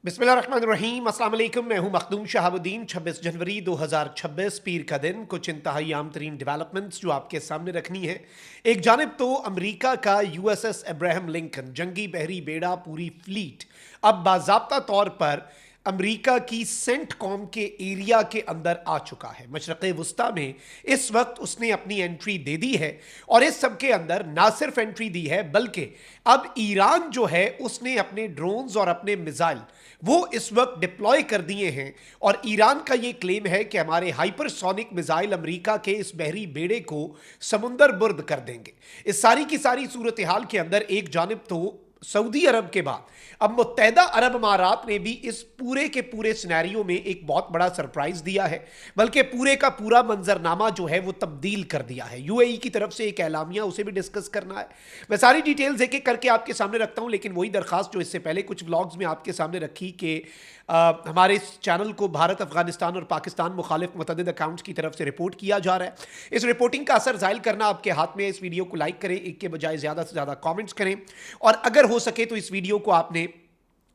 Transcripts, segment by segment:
बिस्मिल्लाहिर्रहमानिर्रहीम। अस्सलाम वालेकुम। मैं हूं मखदूम शहाबुद्दीन। 26 जनवरी 2026 पीर का दिन। कुछ इंतहाई आम तरीन डेवलपमेंट्स जो आपके सामने रखनी है। एक जानिब तो अमेरिका का USS अब्राहम लिंकन जंगी बहरी बेड़ा पूरी फ्लीट अब बाज़ाब्ता तौर पर अमेरिका की सेंट कॉम के एरिया के अंदर आ चुका है। मशरक़ वस्ता में इस वक्त उसने अपनी एंट्री दे दी है और इस सब के अंदर ना सिर्फ एंट्री दी है बल्कि अब ईरान जो है उसने अपने ड्रोन्स और अपने मिसाइल वो इस वक्त डिप्लॉय कर दिए हैं और ईरान का ये क्लेम है कि हमारे हाइपरसोनिक मिसाइल अमेरिका के इस बहरी बेड़े को समुंदर बुर्द कर देंगे। इस सारी की सारी सूरत हाल के अंदर एक जानिब तो सऊदी अरब के बाद अब मुत्तहदा अरब अमारात ने भी इस पूरे के पूरे सिनेरियो में एक बहुत बड़ा सरप्राइज दिया है, बल्कि पूरे का पूरा मंजरनामा जो है वो तब्दील कर दिया है। UAE की तरफ से एक एलामिया, उसे भी डिस्कस करना है। मैं सारी डिटेल्स एक एक करके आपके सामने रखता हूं, लेकिन वही दरखास्त जो इससे पहले कुछ व्लॉग्स में आपके सामने रखी कि हमारे इस चैनल को भारत, अफगानिस्तान और पाकिस्तान मुखालिफ मुतअद्दिद अकाउंट्स की तरफ से रिपोर्ट किया जा रहा है। इस रिपोर्टिंग का असर ज़ाहिर करना आपके हाथ में है। इस वीडियो को लाइक करें, एक के बजाय ज़्यादा से ज़्यादा कमेंट्स करें और अगर हो सके तो इस वीडियो को आपने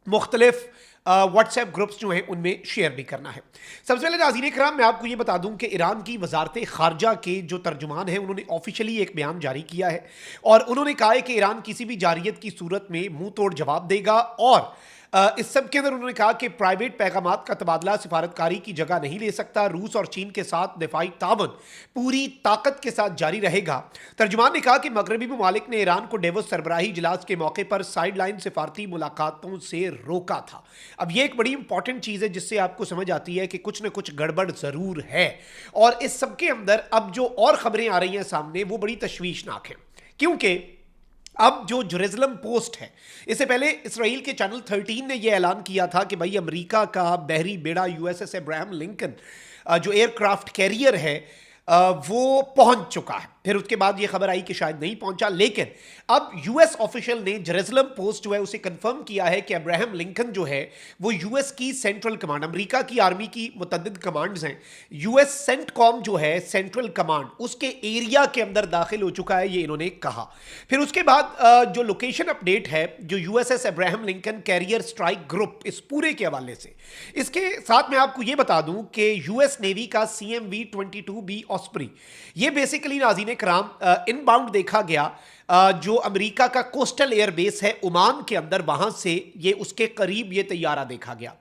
मुख्तलिफ व्हाट्सएप ग्रुप्स जो हैं उनमें शेयर भी करना है। सबसे पहले नाज़रीन इकराम, मैं आपको ये बता दूं कि ईरान की वजारत खारजा के जो तर्जुमान हैं उन्होंने ऑफिशियली एक बयान जारी किया है और उन्होंने कहा है कि ईरान किसी भी जारियत की सूरत में मुंह तोड़ जवाब देगा और इस सब के अंदर उन्होंने कहा कि प्राइवेट पैगामात का तबादला सिफारतकारी की जगह नहीं ले सकता। रूस और चीन के साथ दिफाई तावन पूरी ताकत के साथ जारी रहेगा। तर्जुमान ने कहा कि मगरबी ममालिक ने ईरान को डेवोस सरबराही इजलास के मौके पर साइड लाइन सिफारती मुलाकातों से रोका था। अब यह एक बड़ी इंपॉर्टेंट चीज़ है जिससे आपको समझ आती है कि कुछ न कुछ गड़बड़ ज़रूर है और इस सब के अंदर अब जो और खबरें आ रही हैं सामने वो बड़ी तशवीशनाक हैं, क्योंकि अब जो जेरूसलम पोस्ट है, इससे पहले इसराइल के चैनल 13 ने यह ऐलान किया था कि भाई अमेरिका का बहरी बेड़ा USS अब्राहम लिंकन जो एयरक्राफ्ट कैरियर है वो पहुंच चुका है। फिर उसके बाद ये खबर आई कि शायद नहीं पहुंचा, लेकिन अब US ऑफिशियल ने जेरूसलम पोस्ट जो है उसे कंफर्म किया है कि अब्राहम लिंकन जो है वो US की सेंट्रल कमांड, अमेरिका की आर्मी की मुतअद्दिद कमांड्स हैं, US सेंटकॉम जो है सेंट्रल कमांड, उसके एरिया के अंदर दाखिल हो चुका है, ये इन्होंने कहा। फिर उसके बाद जो लोकेशन अपडेट है जो USS Abraham Lincoln carrier strike group, इस पूरे के हवाले से इसके साथ मैं आपको ये बता दूं कि US नेवी का CMV-22B ऑस्प्री, ये बेसिकली नाज़रीन कराम इनबाउंड देखा गया जो अमेरिका का कोस्टल एयरबेस है ओमान के अंदर, वहां से ये उसके करीब ये तैयारा देखा गया।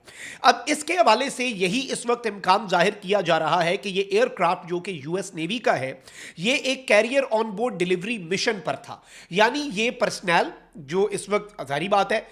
अब इसके हवाले से यही इस वक्त इम्कान जाहिर किया जा रहा है कि ये एयरक्राफ्ट जो कि US नेवी का है ये एक carrier on board delivery mission पर था, यानी ये पर्सनल जो इस वक्त जारी बात है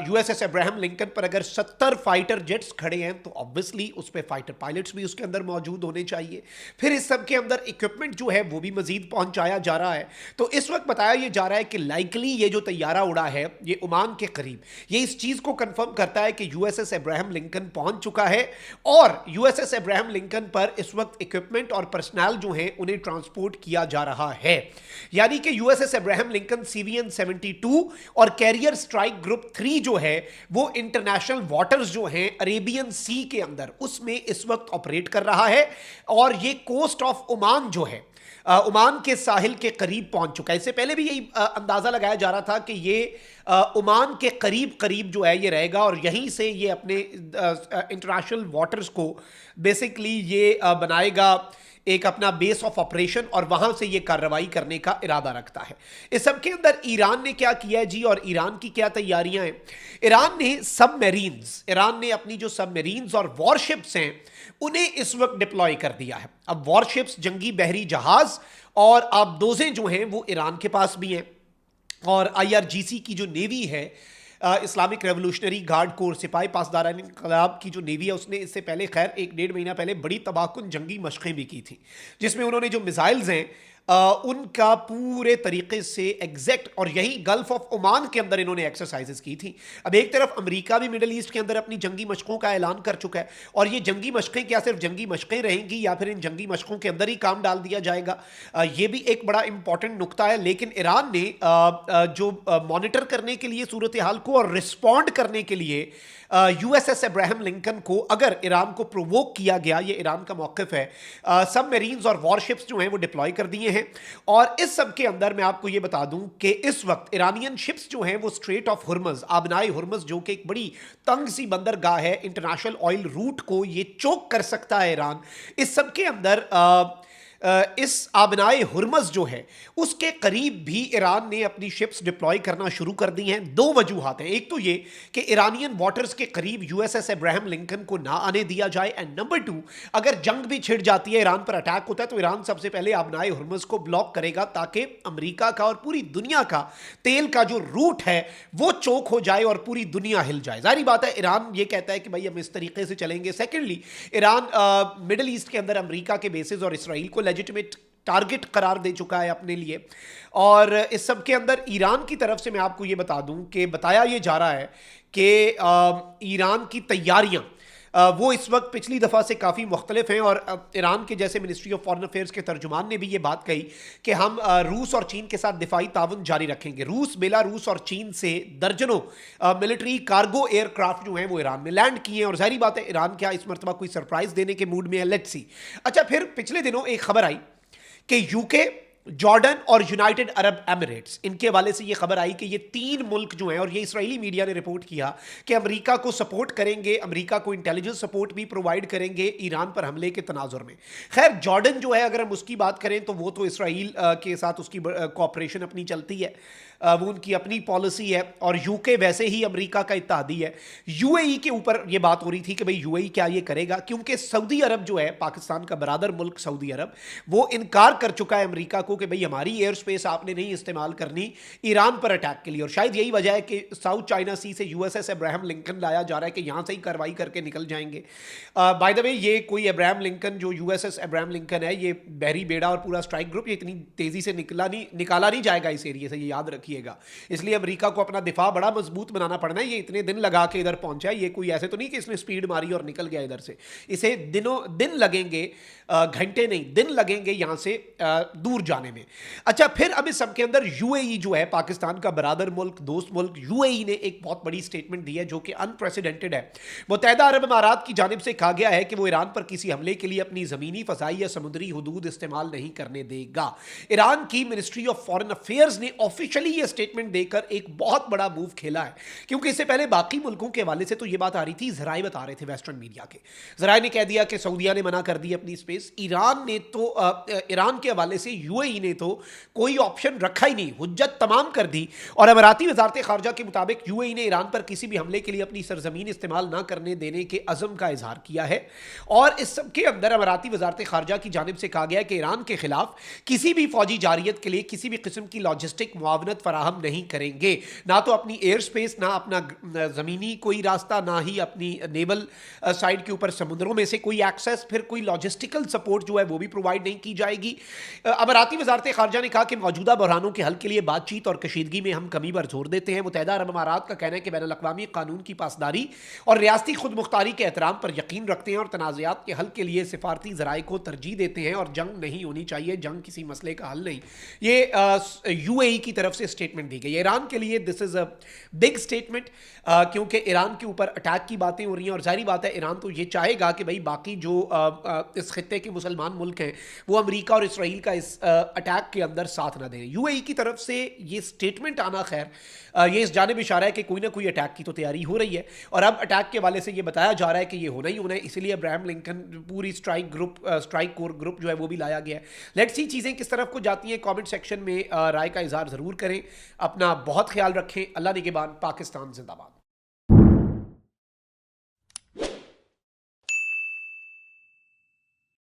USS अब्राहम लिंकन पर अगर 70 फाइटर जेट्स खड़े हैं तो ऑब्वियसली उस पर फाइटर पायलट्स भी उसके अंदर मौजूद होने चाहिए। फिर इस सब के अंदर इक्विपमेंट जो है वो भी मजीद पहुंचाया जा रहा है। तो इस वक्त बताया ये जा रहा है कि लाइकली ये जो तैयारा उड़ा है ये ओमान के करीब, ये इस चीज को कंफर्म करता है कि USS अब्राहम लिंकन पहुंच चुका है और USS अब्राहम लिंकन पर इस वक्त इक्विपमेंट और पर्सनल जो है उन्हें ट्रांसपोर्ट किया जा रहा है। यानी कि USS अब्राहम लिंकन CVN-72 और कैरियर स्ट्राइक ग्रुप 3 जो है वो इंटरनेशनल वाटर्स जो हैं अरेबियन सी के अंदर उसमें इस वक्त ऑपरेट कर रहा है और ये कोस्ट ऑफ ओमान जो है ओमान के साहिल के करीब पहुंच चुका है। इससे पहले भी यही अंदाजा लगाया जा रहा था कि ये ओमान के करीब करीब जो है ये रहेगा और यहीं से ये अपने इंटरनेशनल वाटर्स को बेसिकली ये बनाएगा एक अपना बेस ऑफ ऑपरेशन और वहां से ये कार्रवाई करने का इरादा रखता है। इस सब के अंदर ईरान ने क्या किया है जी और ईरान की क्या तैयारियां हैं। ईरान ने अपनी जो सबमरीन्स और वॉरशिप्स हैं उन्हें इस वक्त डिप्लॉय कर दिया है। अब वॉरशिप्स जंगी बहरी जहाज और आबदोजें जो हैं वो ईरान के पास भी हैं और IRGC की जो नेवी है इस्लामिक रेवोल्यूशनरी गार्ड कोर सिपाही पासदारान इनकलाब की जो नेवी है उसने इससे पहले खैर 1-1.5 महीना पहले बड़ी तबाहकुन जंगी मशक़ें भी की थी जिसमें उन्होंने जो मिसाइल्स हैं उनका पूरे तरीके से एग्जैक्ट और यही गल्फ ऑफ ओमान के अंदर इन्होंने एक्सरसाइजेस की थी। अब एक तरफ अमेरिका भी मिडल ईस्ट के अंदर अपनी जंगी मशकों का ऐलान कर चुका है और ये जंगी मशकें क्या सिर्फ जंगी मशकें रहेंगी या फिर इन जंगी मशकों के अंदर ही काम डाल दिया जाएगा, ये भी एक बड़ा इंपॉर्टेंट नुक्ता है। लेकिन ईरान ने जो मॉनिटर करने के लिए सूरत हाल को और रिस्पॉन्ड करने के लिए USS अब्राहम लिंकन को अगर ईरान को प्रोवोक किया गया, ये ईरान का मौक़िफ़ है, सबमरीन्स और वॉरशिप्स जो हैं वो डिप्लॉय कर दिए हैं। हैं। और इस सब के अंदर मैं आपको ये बता दूं कि इस वक्त ईरानियन शिप्स जो हैं वो स्ट्रेट ऑफ हुर्मज, आबनाए हुर्मज, जो कि एक बड़ी तंग सी बंदरगाह है, इंटरनेशनल ऑयल रूट को ये चोक कर सकता है ईरान। इस सब के अंदर इस आबनाए हुर्मज जो है उसके करीब भी ईरान ने अपनी शिप्स डिप्लॉय करना शुरू कर दी हैं। दो वजूहात हैं, एक तो ये कि ईरानियन वाटर्स के करीब यूएसएस अब्राहम लिंकन को ना आने दिया जाए, एंड नंबर टू, अगर जंग भी छिड़ जाती है, ईरान पर अटैक होता है, तो ईरान सबसे पहले आबनाए हुर्मज को ब्लॉक करेगा ताकि अमेरिका का और पूरी दुनिया का तेल का जो रूट है वो चोक हो जाए और पूरी दुनिया हिल जाए। जाहिर बात है ईरान ये कहता है कि भाई हम इस तरीके से चलेंगे। सेकेंडली, ईरान मिडिल ईस्ट के अंदर अमेरिका के बेसिस और इसराइल को लेजिटिमेट टारगेट करार दे चुका है अपने लिए। और इस सब के अंदर ईरान की तरफ से मैं आपको ये बता दूं कि बताया ये जा रहा है कि ईरान की तैयारियां वो इस वक्त पिछली दफ़ा से काफ़ी मुख्तलिफ हैं। और ईरान के जैसे मिनिस्ट्री ऑफ फॉरेन अफेयर्स के तर्जुमान ने भी ये बात कही कि हम रूस और चीन के साथ दिफाई ताउन जारी रखेंगे। रूस, बेलारूस और चीन से दर्जनों मिलिट्री कार्गो एयरक्राफ्ट जो हैं वो ईरान में लैंड किए हैं। और जाहिर बात है ईरान क्या इस मरतबा कोई सरप्राइज़ देने के मूड में है, लेट्स सी। अच्छा, फिर पिछले दिनों एक खबर आई कि यूके, जॉर्डन और यूनाइटेड अरब एमिरेट्स, इनके हवाले से ये खबर आई कि ये तीन मुल्क जो हैं, और ये इसराइली मीडिया ने रिपोर्ट किया कि अमेरिका को सपोर्ट करेंगे, अमेरिका को इंटेलिजेंस सपोर्ट भी प्रोवाइड करेंगे ईरान पर हमले के तनाजुर में। खैर, जॉर्डन जो है अगर हम उसकी बात करें तो वो तो इसराइल के साथ उसकी कोऑपरेशन अपनी चलती है, वो उनकी अपनी पॉलिसी है। और यूके वैसे ही अमेरिका का इत्तेहादी है। यूएई के ऊपर ये बात हो रही थी कि भाई यूएई क्या ये करेगा, क्योंकि सऊदी अरब जो है, पाकिस्तान का बरादर मुल्क सऊदी अरब, वो इनकार कर चुका है अमेरिका को कि भाई हमारी एयर स्पेस आपने नहीं इस्तेमाल करनी ईरान पर अटैक के लिए। और शायद यही वजह है कि साउथ चाइना सी से यूएसएस अब्राहम लिंकन लाया जा रहा है कि यहां से ही कार्रवाई करके निकल जाएंगे। बाय द वे, ये कोई अब्राहम लिंकन जो यूएसएस अब्राहम लिंकन है, ये बहरी बेड़ा और पूरा स्ट्राइक ग्रुप, ये इतनी तेजी से निकाला नहीं जाएगा इस एरिया से, ये याद रखिएगा। इसलिए अमेरिका को अपना दिफा बड़ा मजबूत बनाना पड़ना है। ये इतने दिन लगा के इधर पहुंचा है, ये कोई ऐसे तो नहीं कि इसने स्पीड मारी और निकल गया इधर से। इसे दिन लगेंगे, घंटे नहीं, दिन लगेंगे यहां से दूर जाने में। अच्छा, फिर अब इस सब के अंदर यूएई जो है, पाकिस्तान का बरादर मुल्क, दोस्त मुल्क, यूएई ने एक बहुत बड़ी स्टेटमेंट दी है जो कि अनप्रेसिडेंटेड है। मुत्तहिदा अरब अमारात की जानिब से कहा गया है कि वो ईरान पर किसी हमले के लिए अपनी जमीनी, फजाई या समुद्री हुदूद इस्तेमाल नहीं करने देगा। ईरान की मिनिस्ट्री ऑफ फॉरेन अफेयर्स ने ऑफिशियली ये स्टेटमेंट देकर एक बहुत बड़ा मूव खेला है, क्योंकि इससे पहले बाकी मुल्कों के हवाले से तो ये बात आ रही थी, ज़राए बता रहे थे वेस्टर्न मीडिया के, ज़राए ने कह दिया कि सऊदीया ने मना कर दी अपनी स्पेस। ईरान ने तो ईरान के हवाले से यूएई ने तो कोई ऑप्शन रखा ही नहीं, हुज्जत तमाम कर दी। और अमाराती वजारत खारजा के मुताबिक यूएई ने ईरान पर किसी भी हमले के लिए अपनी सरजमीन इस्तेमाल ना करने देने के अज़म का इजहार किया है। और इस सब के अंदर अमाराती वजारत खारजा की जानिब से कहा गया है कि ईरान के खिलाफ किसी भी फौजी जारियत के लिए किसी भी किस्म की लॉजिस्टिक मुआवनत फराहम नहीं करेंगे, ना तो अपनी एयर स्पेस, ना अपना ज़मीनी कोई रास्ता, ना ही अपनी नेवल साइड के ऊपर समुद्रों में से कोई एक्सेस, फिर कोई लॉजिस्टिकल सपोर्ट जो है वो भी प्रोवाइड नहीं की जाएगी। अमाराती वजारत खारजा ने कहा कि मौजूदा बहरानों के हल के लिए बातचीत और कशीदगी में हम कमी पर जोर देते हैं। मुत्तहिदा अरब अमारात का कहना है कि बैनुल अक़वामी कानून की पासदारी और रियासती खुद मुख्तारी के एहतराम पर यकीन रखते हैं और तनाज़ात के हल के लिए सिफारती ज़राए को तरजीह देते हैं, और जंग नहीं होनी चाहिए, जंग किसी मसले का हल नहीं। ये यूएई की तरफ से स्टेटमेंट दी गई। ईरान के लिए this is a big statement, क्योंकि ईरान के ऊपर अटैक की बातें हो रही हैं। और जाहिर बात है ईरान तो ये चाहेगा कि भाई बाकी जो इस खित्ते के मुसलमान मुल्क हैं वो अमेरिका और इसराइल का इस अटैक के अंदर साथ ना दें। यूएई की तरफ से ये स्टेटमेंट आना, खैर ये इस जानिब इशारा है कि कोई ना कोई अटैक की तो तैयारी हो रही है। और अब अटैक के वाले से ये बताया जा रहा है कि ये होना ही होना है, इसलिए अब्राहम लिंकन पूरी स्ट्राइक कोर ग्रुप जो है वो भी लाया गया है। लेट्स सी चीज़ें किस तरफ को जाती हैं। कमेंट सेक्शन में राय का इजहार ज़रूर करें। अपना बहुत ख्याल रखें। अल्लाह निगहबान। पाकिस्तान जिंदाबाद।